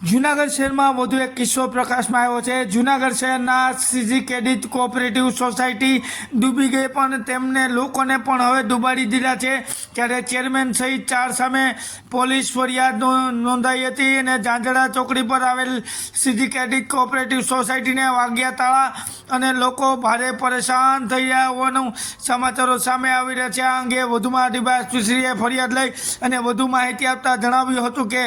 જૂનાગઢ શહેરમાં વધુ એક કિસ્સો પ્રકાશમાં આવ્યો છે। જૂનાગઢ શહેરના સીજી ક્રેડિટ કોઓપરેટિવ સોસાયટી ડૂબી ગઈ, પણ તેમને લોકોને પણ હવે ડૂબાડી દીધા છે। ત્યારે ચેરમેન સહિત 4 સામે પોલીસ ફરિયાદ નોંધાઈ હતી અને ઝાંઝડા ચોકડી પર આવેલ સીજી ક્રેડિટ કોઓપરેટિવ સોસાયટીને વાગ્યા તાળા અને લોકો ભારે પરેશાન થઈ રહ્યા હોવાનું સમાચારો સામે આવી રહ્યા છે। આ અંગે વધુમાં ડીવાયએસપીએ ફરિયાદ લઈ અને વધુ માહિતી આપતા જણાવ્યું હતું કે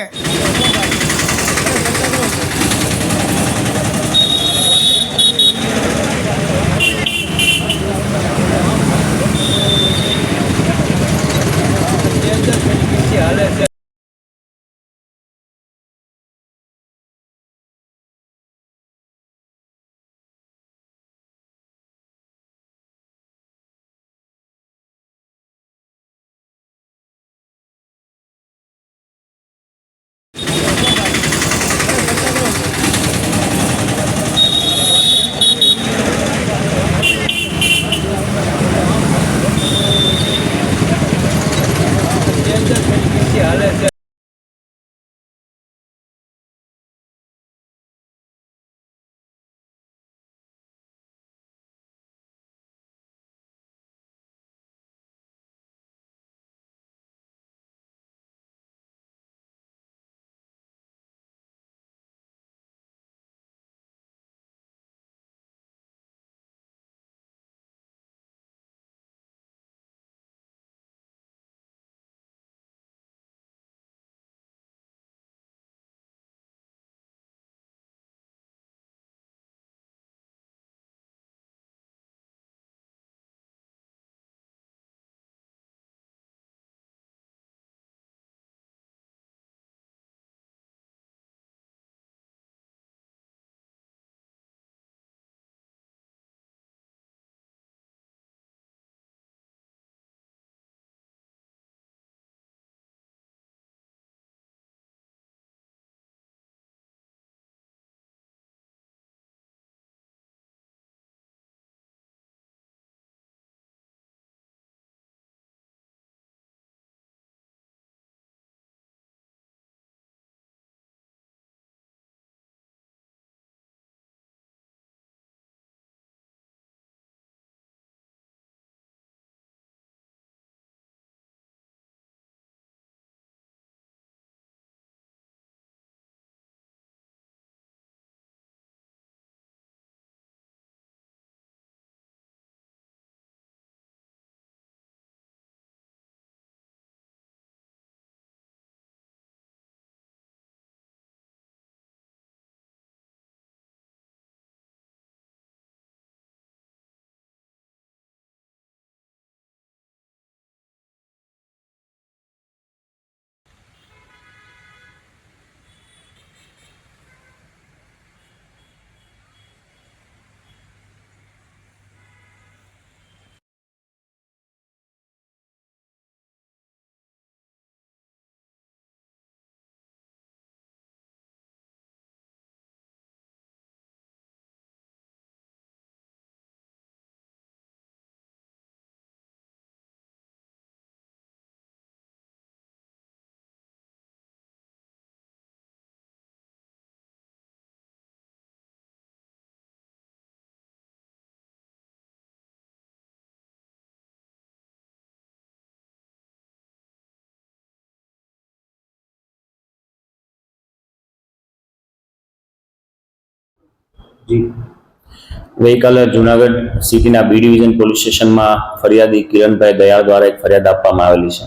ગઈકાલે જુનાગઢ સિટીના બી ડિવિઝન પોલીસ સ્ટેશનમાં ફરિયાદી કિરણભાઈ દયાળ દ્વારા એક ફરિયાદ આપવામાં આવેલી છે,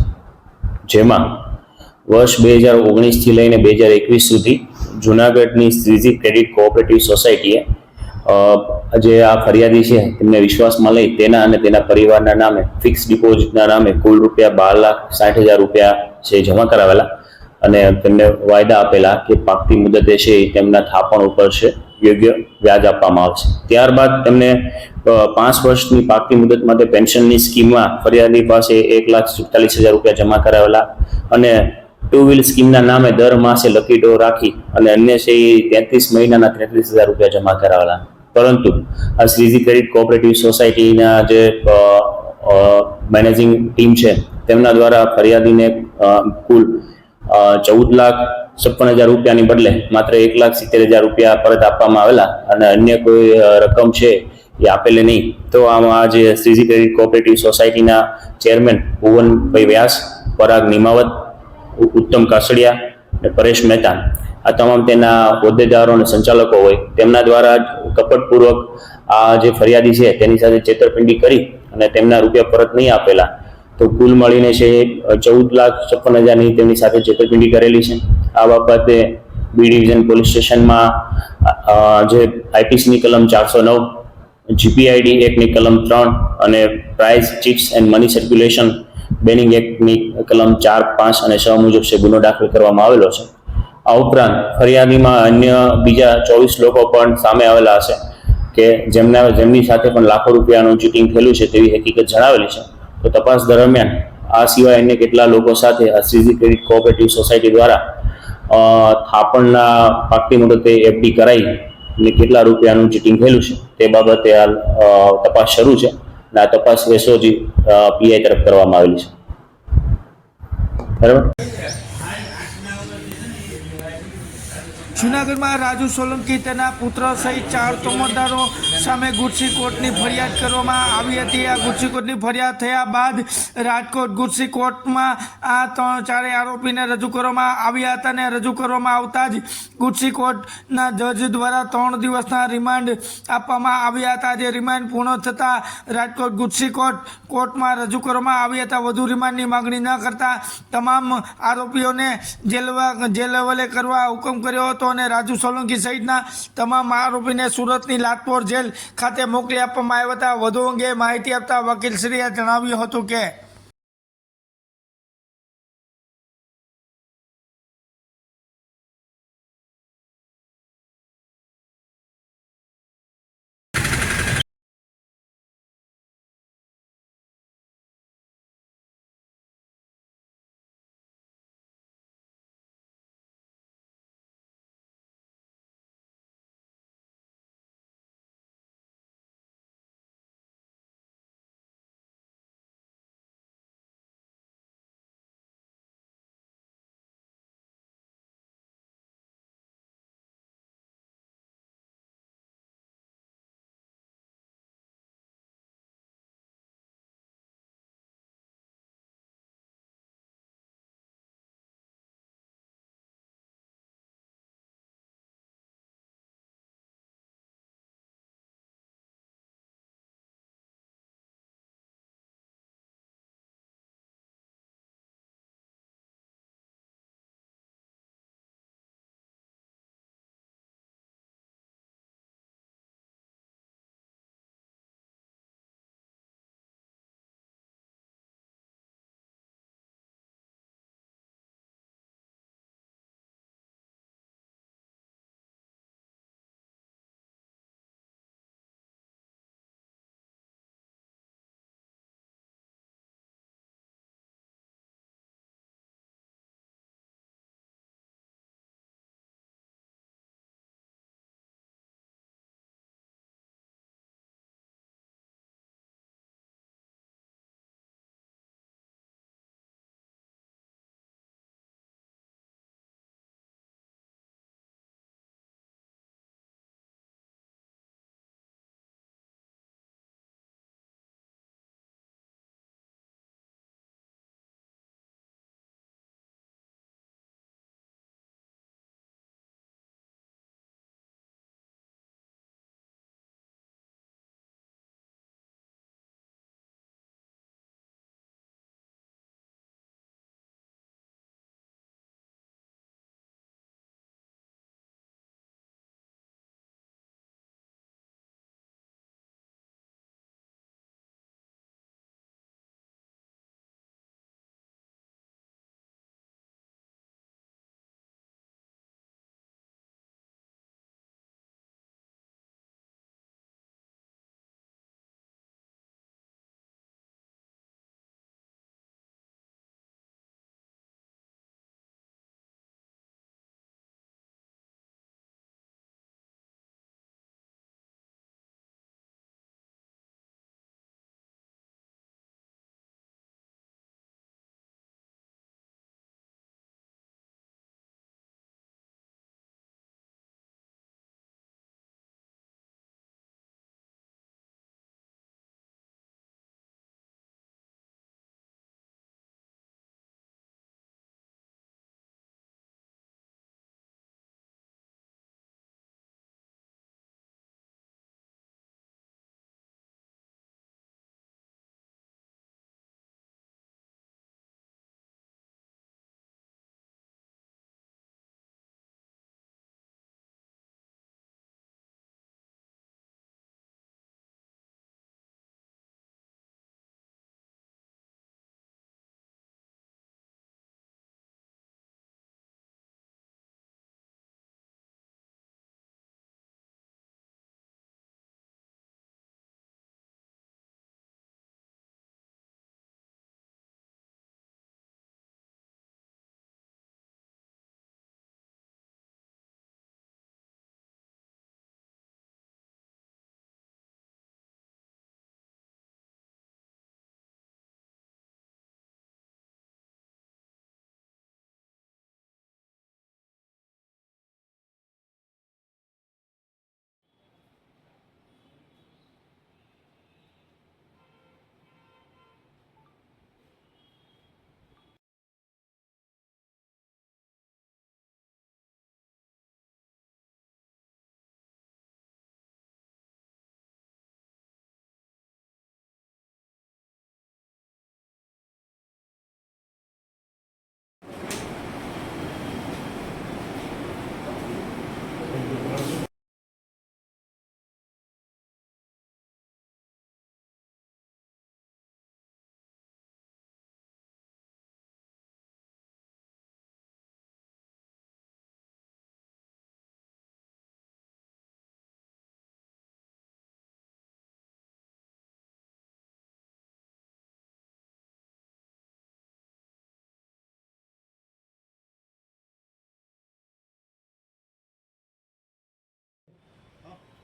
જેમાં વર્ષ 2019 થી લઈને 2021 સુધી જુનાગઢની શ્રીજી ક્રેડિટ કોઓપરેટિવ સોસાયટીએ જે આ ફરિયાદી છે તેમને વિશ્વાસમાં લઈ તેના અને તેના પરિવારના નામે ફિક્સ ડિપોઝિટના નામે કુલ ₹12,60,000 છે જમા કરાવેલા અને તેમને વાયદા આપેલા કે પાકતી મુદતે છે તેમના થાપણ ઉપર છે યોગ્ય વ્યાજ આપવામાં આવશે। ત્યારબાદ તેમને 5 વર્ષની પાકતી મુદત માટે પેન્શનની સ્કીમમાં ફરિયાદી પાસે ₹1,47,000 જમા કરાવેલા અને 2 વ્હીલ સ્કીમના નામે દર માસે લકી ડ્રો રાખી અને અન્ય છે 33 મહિનાના ₹33,000 જમા કરાવેલા। પરંતુ આ શ્રીજી ક્રેડિટ કોઓપરેટિવ સોસાયટીના જે મેનેજિંગ ટીમ છે તેમના દ્વારા ફરિયાદીને કુલ 56,000 રૂપિયાની બદલે માત્ર 1,70,000 રૂપિયા પરત આપવામાં આવેલા અને અન્ય કોઈ રકમ છે એ આપેલી નહીં. તો આમાં આ જે શ્રીજી ક્રેડિટ કોઓપરેટિવ સોસાયટીના ચેરમેન ભુવનભાઈ વ્યાસ, પરાગ નિમાવત, ઉત્તમ કાસડિયા અને પરેશ મહેતા, આ તમામ તેના હોદ્દેદારો અને સંચાલકો હોય તેમના દ્વારા કપટપૂર્વક આ જે ફરિયાદી છે તેની સાથે છેતરપિંડી કરી અને તેમના રૂપિયા પરત નહીં આપેલા. તો કુલ મળીને છે 14,56,000ની તેમની સાથે છેતરપિંડી કરેલી છે. આ બાબતે બી ડિવિઝન પોલીસ સ્ટેશનમાં જે આઈપીસીની કલમ 409, જીપીઆઈડી એક્ટની કલમ 3 અને prize, chits and money circulation banning એક્ટની કલમ 4, 5 અને 6 મુજબ છે ગુનો દાખલ કરવામાં આવેલો છે. આ ઉપરાંત ફરિયાદીમાં અન્ય બીજા 24 લોકો પણ સામે આવેલા હશે કે જેમની સાથે પણ લાખો રૂપિયાનું ચીટિંગ થયેલું છે તેવી હકીકત જણાવેલી છે. તો તપાસ દરમિયાન આ સિવાય અન્ય કેટલા લોકો સાથે શ્રીજી ક્રેડિટ કોઓપરેટિવ સોસાયટી દ્વારા થાપણના પાકતી મુદતે એફડી કરાઈ અને કેટલા રૂપિયાનું ચીટિંગ થયેલું છે તે બાબતે હાલ તપાસ શરૂ છે અને આ તપાસ એસઓજી પીઆઈ તરફ કરવામાં આવેલી છે. બરાબર. જૂનાગઢમાં રાજુ સોલંકી તેના પુત્ર સહિત 4 તોમતદારો સામે ગુજસી કોર્ટની ફરિયાદ કરવામાં આવી હતી. આ ગુજસી કોર્ટની ફરિયાદ થયા બાદ રાજકોટ ગુજસી કોર્ટમાં આ ચારેય આરોપીને રજૂ કરવામાં આવ્યા હતા અને રજૂ કરવામાં આવતા જ ગુજસી કોર્ટના જજ દ્વારા 3 દિવસના રિમાન્ડ આપવામાં આવ્યા હતા. જે રિમાન્ડ પૂર્ણ થતાં રાજકોટ ગુજસી કોર્ટમાં રજૂ કરવામાં આવ્યા હતા. વધુ રિમાન્ડની માગણી ન કરતા તમામ આરોપીઓને જેલ હવાલે કરવા હુકમ કર્યો હતો અને રાજુ સોલંકી સહિતના તમામ આરોપીને સુરતની લાજપોર જેલ ખાતે મોકલી આપવામાં આવ્યા હતા. વધુ અંગે માહિતી આપતા વકીલશ્રીએ જણાવ્યું હતું કે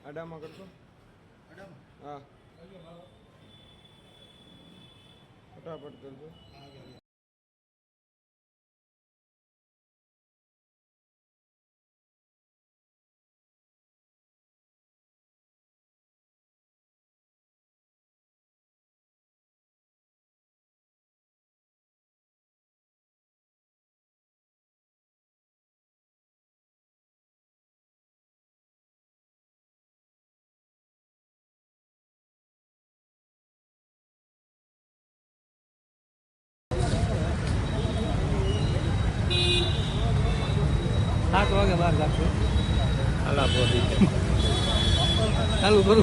આડામાં કરશો હા ફટાફટ કરજો સાત વાગે બહાર રાખજો ચાલુ કરું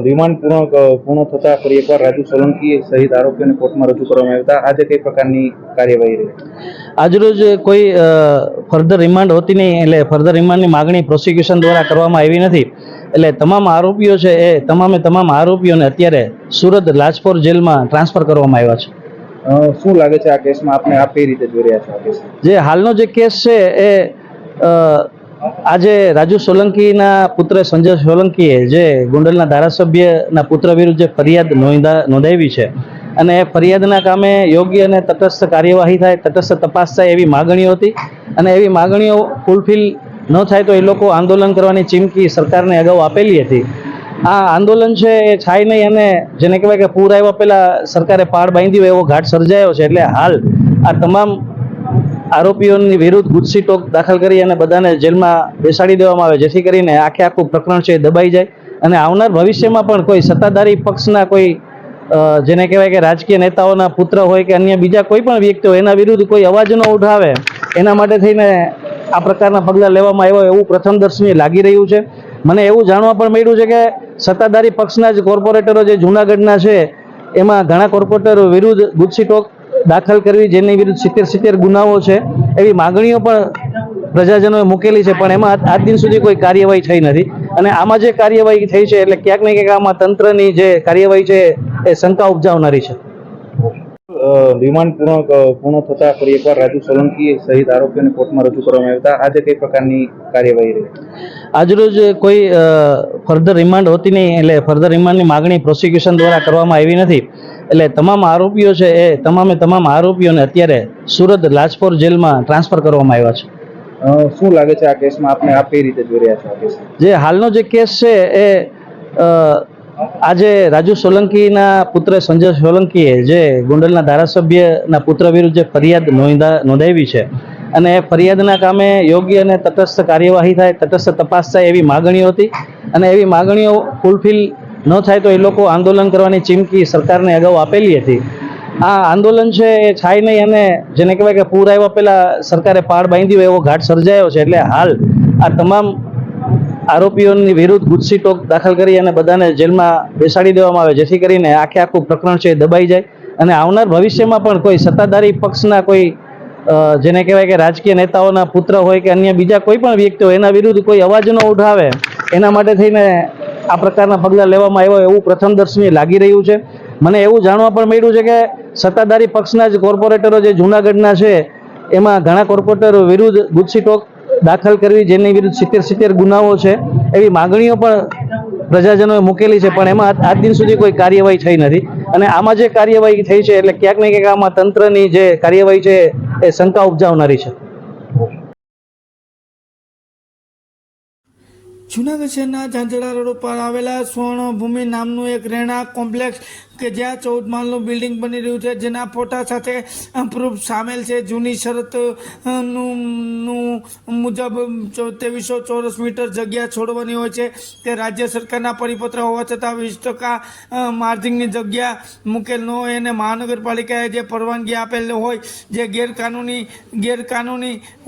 રિમાન્ડ પૂર્ણ થતા ફરી એકવાર રાજુ સોલંકી સહિત આરોપીઓને કોર્ટમાં રજૂ કરવામાં આવ્યા હતા. આજે કઈ પ્રકારની કાર્યવાહી રહી? આજરોજ કોઈ ફર્ધર રિમાન્ડ હોતી નહીં, એટલે ફર્ધર રિમાન્ડની માગણી પ્રોસિક્યુશન દ્વારા કરવામાં આવી નથી. એટલે તમામ આરોપીઓ છે એ તમામ આરોપીઓને અત્યારે સુરત લાજપોર જેલમાં ટ્રાન્સફર કરવામાં આવ્યા છે. શું લાગે છે આ કેસમાં આપને આપ કઈ રીતે જોઈ રહ્યા છો આ કેસ? જે હાલનો જે કેસ છે એ આજે રાજુ સોલંકીના પુત્ર સંજય સોલંકીએ જે ગોંડલના ધારાસભ્યના પુત્ર વિરુદ્ધ જે ફરિયાદ નોંધાવી છે અને એ ફરિયાદના કામે યોગ્ય અને તટસ્થ કાર્યવાહી થાય, તટસ્થ તપાસ થાય એવી માગણીઓ હતી અને એવી માગણીઓ ફૂલફિલ ન થાય તો એ લોકો આંદોલન કરવાની ચીમકી સરકારને અગાઉ આપેલી હતી. આ આંદોલન છે એ થાય નહીં અને જેને કહેવાય કે પૂર આવ્યા પહેલા સરકારે પાડ બાંધ્યો એવો ઘાટ સર્જાયો છે. એટલે હાલ આ તમામ આરોપીઓની વિરુદ્ધ ગુસ્સી ટોક દાખલ કરી અને બધાને જેલમાં બેસાડી દેવામાં આવે, જેથી કરીને આખું પ્રકરણ છે એ દબાઈ જાય અને આવનાર ભવિષ્યમાં પણ કોઈ સત્તાધારી પક્ષના કોઈ જેને કહેવાય કે રાજકીય નેતાઓના પુત્ર હોય કે અન્ય બીજા કોઈ પણ વ્યક્તિ હોય એના વિરુદ્ધ કોઈ અવાજ ન ઉઠાવે એના માટે થઈને આ પ્રકારના પગલાં લેવામાં આવ્યા એવું પ્રથમ દર્શનીય લાગી રહ્યું છે. મને એવું જાણવા પણ મળ્યું છે કે સત્તાધારી પક્ષના જ કોર્પોરેટરો જે જૂનાગઢના છે એમાં ઘણા કોર્પોરેટરો વિરુદ્ધ ગુસ્સી ટોક દાખલ કરવી, જેની વિરુદ્ધ 70 ગુનાઓ છે એવી માગણીઓ પણ પ્રજાજનોએ મૂકેલી છે, પણ એમાં આજ દિન સુધી કોઈ કાર્યવાહી થઈ નથી. અને આમાં જે કાર્યવાહી થઈ છે એટલે ક્યાંક ને ક્યાંક આમાં તંત્રની જે કાર્યવાહી છે એ શંકા ઉપજાવનારી છે. રિમાન્ડ પૂર્ણ થતા ફરી એકવાર રાજુ સોલંકી સહિત આરોપીઓને કોર્ટમાં રજૂ કરવામાં આવ્યા હતા. આજે કઈ પ્રકારની કાર્યવાહી રહી? આજરોજ કોઈ ફર્ધર રિમાન્ડ હોતી નહીં, એટલે ફર્ધર રિમાન્ડની માગણી પ્રોસિક્યુશન દ્વારા કરવામાં આવી નથી. એટલે તમામ આરોપીઓ છે એ તમામ આરોપીઓને અત્યારે સુરત લાજપોર જેલમાં ટ્રાન્સફર કરવામાં આવ્યા છે. શું લાગે છે આ કેસમાં આપને આપ કઈ રીતે જોઈ રહ્યા છો આ કેસ? જે હાલનો જે કેસ છે એ આજે રાજુ સોલંકીના પુત્ર સંજય સોલંકીએ જે ગોંડલના ધારાસભ્યના પુત્ર વિરુદ્ધ જે ફરિયાદ નોંધાવી છે અને એ ફરિયાદના કામે યોગ્ય અને તટસ્થ કાર્યવાહી થાય, તટસ્થ તપાસ થાય એવી માગણીઓ હતી અને એવી માગણીઓ ફૂલફિલ ન થાય તો એ લોકો આંદોલન કરવાની ચીમકી સરકારને અગાઉ આપેલી હતી. આ આંદોલન છે એ થાય નહીં અને જેને કહેવાય કે પૂર આવ્યા પહેલા સરકારે પાડ બાંધ્યો એવો ઘાટ સર્જાયો છે. એટલે હાલ આ તમામ આરોપીઓની વિરુદ્ધ ગુસ્સી ટોક દાખલ કરી અને બધાને જેલમાં બેસાડી દેવામાં આવે, જેથી કરીને આખું પ્રકરણ છે એ દબાઈ જાય અને આવનાર ભવિષ્યમાં પણ કોઈ સત્તાધારી પક્ષના કોઈ જેને કહેવાય કે રાજકીય નેતાઓના પુત્ર હોય કે અન્ય બીજા કોઈ પણ વ્યક્તિ હોય એના વિરુદ્ધ કોઈ અવાજ ન ઉઠાવે એના માટે થઈને આ પ્રકારના પગલાં લેવામાં આવ્યા એવું પ્રથમ દર્શનીય લાગી રહ્યું છે. મને એવું જાણવા પણ મળ્યું છે કે સત્તાધારી પક્ષના જ કોર્પોરેટરો જે જૂનાગઢના છે એમાં ઘણા કોર્પોરેટરો વિરુદ્ધ ગુસ્સી ટોક દાખલ કરવી, જેની વિરુદ્ધ 70 ગુનાઓ છે એવી માગણીઓ પણ પ્રજાજનોએ મૂકેલી છે, પણ એમાં આજ દિન સુધી કોઈ કાર્યવાહી થઈ નથી. અને આમાં જે કાર્યવાહી થઈ છે એટલે ક્યાંક ને ક્યાંક આમાં તંત્રની જે કાર્યવાહી છે એ શંકા ઉપજાવનારી છે. જૂનાગઢ શહેરના ઝાંઝડા રોડ ઉપર આવેલા સ્વર્ણભૂમિ નામનું એક રહેણાંક કોમ્પ્લેક્સ કે જ્યાં 14 માળનું બિલ્ડિંગ બની રહ્યું છે, જેના ફોટા સાથે પ્રૂફ સામેલ છે. જૂની શરત મુજબ 2300 ચોરસ મીટર જગ્યા છોડવાની હોય છે. તે રાજ્ય સરકારના પરિપત્ર હોવા છતાં 20% માર્જિનની જગ્યા મૂકેલ ન હોય અને મહાનગરપાલિકાએ જે પરવાનગી આપેલ હોય જે ગેરકાનૂની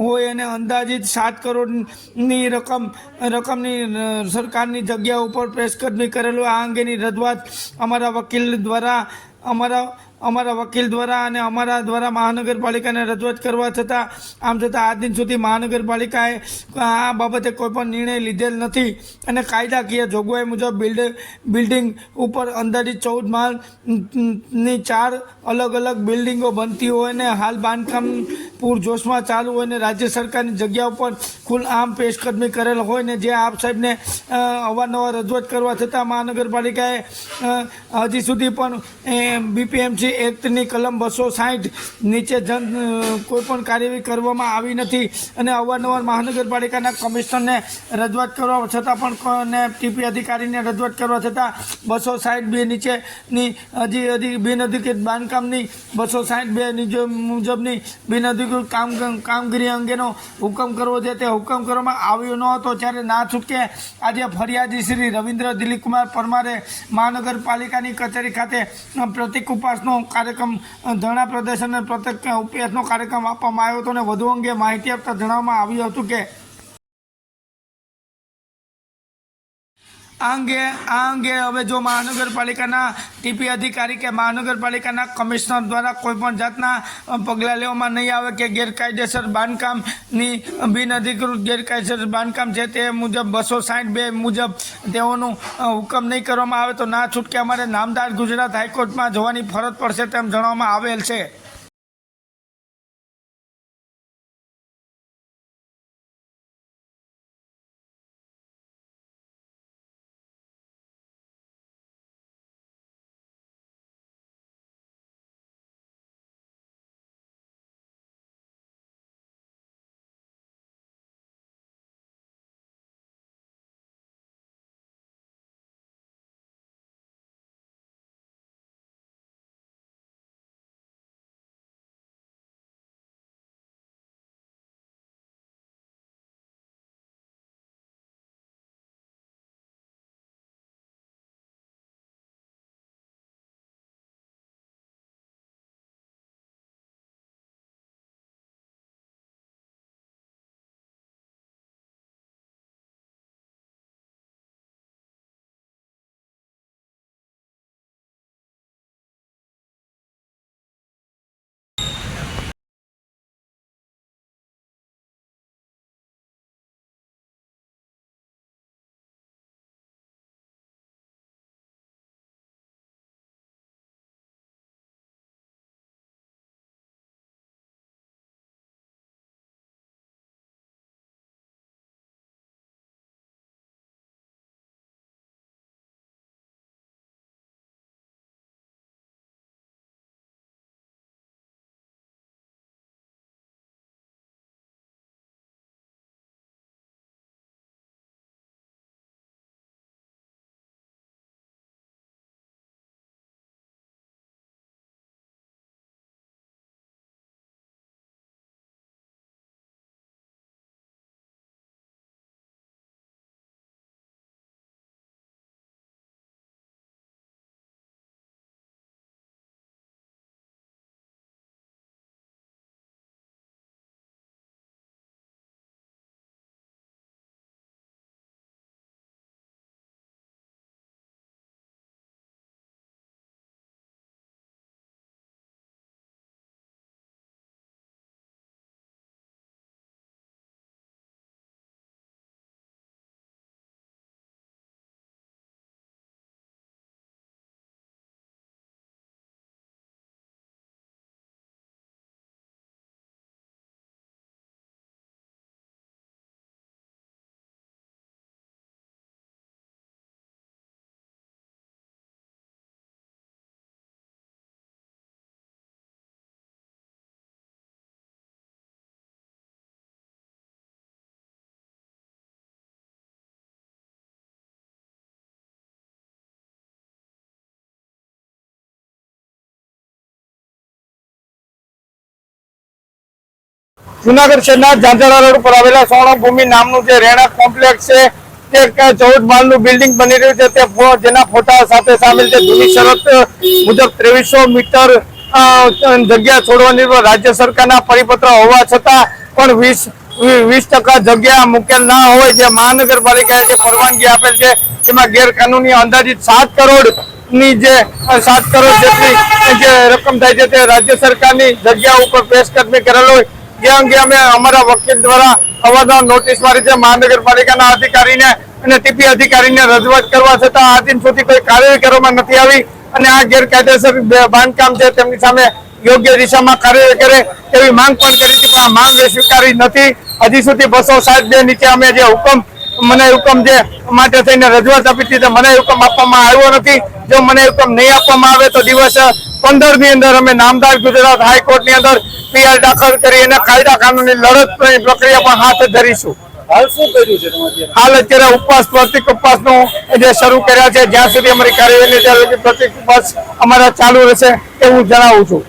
હોય અને અંદાજિત 7 કરોડની રકમની સરકારની જગ્યા ઉપર પેશકદમી કરેલું. આ અંગેની રજૂઆત અમારા વકીલ દ્વારા અને અમારા દ્વારા મહાનગરપાલિકાને રજૂઆત કરવા છતાં આજ દિન સુધી મહાનગરપાલિકાએ આ બાબતે કોઈ પણ નિર્ણય લીધેલ નથી અને કાયદાકીય જોગવાઈ મુજબ બિલ્ડિંગ ઉપર અંદાજિત 14 માળની 4 અલગ બિલ્ડિંગો બનતી હોય ને હાલ બાંધકામ પૂરજોશમાં ચાલુ હોય ને રાજ્ય સરકારની જગ્યા ઉપર ખુલ્લેઆમ પેશકદમી કરેલ હોય ને જે આપ સાહેબને અવારનવાર રજૂઆત કરવા છતાં મહાનગરપાલિકાએ હજી સુધી પણ BPMC એક્ટની કલમ 260 નીચે કોઈ પણ કાર્યવાહી કરવામાં આવી નથી અને અવારનવાર મહાનગરપાલિકાના કમિશનરને રજૂઆત કરવા છતાં પણ TP અધિકારીને રજૂઆત કરવા છતાં 260(2) નીચેની હજી બિનઅધિકૃત બાંધકામની 260(2) મુજબની બિનઅધિકૃત કામગીરી અંગેનો હુકમ કરવો છે તે હુકમ કરવામાં આવ્યો ન હતો. ત્યારે ના છૂટકે આજે ફરિયાદી શ્રી રવિન્દ્ર દિલીપકુમાર પરમારે મહાનગરપાલિકાની કચેરી ખાતે પ્રતિક ઉપવાસનો કાર્યક્રમ ધરણા પ્રદર્શન અને પ્રતિક ઉપવાસનો કાર્યક્રમ આપવામાં આવ્યો હતો અને વધુ અંગે માહિતી આપતા જણાવવામાં આવ્યું હતું કે આ અંગે હવે જો મહાનગરપાલિકાના ટીપી અધિકારી કે મહાનગરપાલિકાના કમિશનર દ્વારા કોઈ પણ જાતના પગલાં લેવામાં નહીં આવે કે ગેરકાયદેસર બાંધકામની બિનઅધિકૃત ગેરકાયદેસર બાંધકામ છે તે મુજબ 262 મુજબ તેઓનું હુકમ નહીં કરવામાં આવે તો ના છૂટકે અમારે નામદાર ગુજરાત હાઈકોર્ટમાં જવાની ફરજ પડશે તેમ જણાવવામાં આવેલ છે. જુનાગઢ શહેરના ઝાંઝરા રોડ પર આવેલા સ્વર્ણભૂમિ નામનું જે રહેણાંક કોમ્પ્લેક્સ છે તે 14 માળનું બિલ્ડિંગ બની રહ્યું છે તે જેના ફોટા સાથે સામેલ છે. જૂની શરત મુજબ 2300 મીટર જગ્યા છોડવાની રાજ્ય સરકારના પરિપત્ર હોવા છતાં પણ 20% જગ્યા મુકેલ ના હોય જે મહાનગરપાલિકાએ જે પરવાનગી આપેલ છે તેમાં ગેરકાનૂની અંદાજિત 7 કરોડ જેટલી જે રકમ થાય છે તે રાજ્ય સરકારની જગ્યા ઉપર પેશકદમી કરેલ હોય જે અંગે અમે અમારા વકીલ દ્વારા અવારનવાર નોટિસ મારી છે. મહાનગરપાલિકાના અધિકારીને અને ટીપી અધિકારીને રજૂઆત કરવા છતાં આ દિન સુધી કોઈ કાર્યવાહી કરવામાં નથી આવી અને આ ગેરકાયદેસર બાંધકામ છે તેમની સામે યોગ્ય દિશામાં કાર્યવાહી કરે તેવી માંગ પણ કરી હતી, પણ આ માંગ સ્વીકારી નથી. હજી સુધી 262 નીચે અમે જે મનાઈ હુકમ જે માટે થઈને રજૂઆત આપી હતી મનાઈ હુકમ આપવામાં આવ્યો નથી. જો મનાઈ હુકમ નહીં આપવામાં આવે તો દિવસ 15 ની અંદર અમે નામદાર ગુજરાત હાઈકોર્ટની અંદર PR દાખલ કરી અને કાયદા કાનૂની લડત પ્રક્રિયા પણ હાથ ધરીશું. હાલ શું કર્યું છે તમારે? હાલ અત્યારે ઉપવાસ પ્રતિક ઉપવાસનું જે શરૂ કર્યા છે જ્યાં સુધી અમારી કાર્યવાહી ત્યાં પ્રતિક ઉપવાસ અમારા ચાલુ રહેશે એવું જણાવું છું.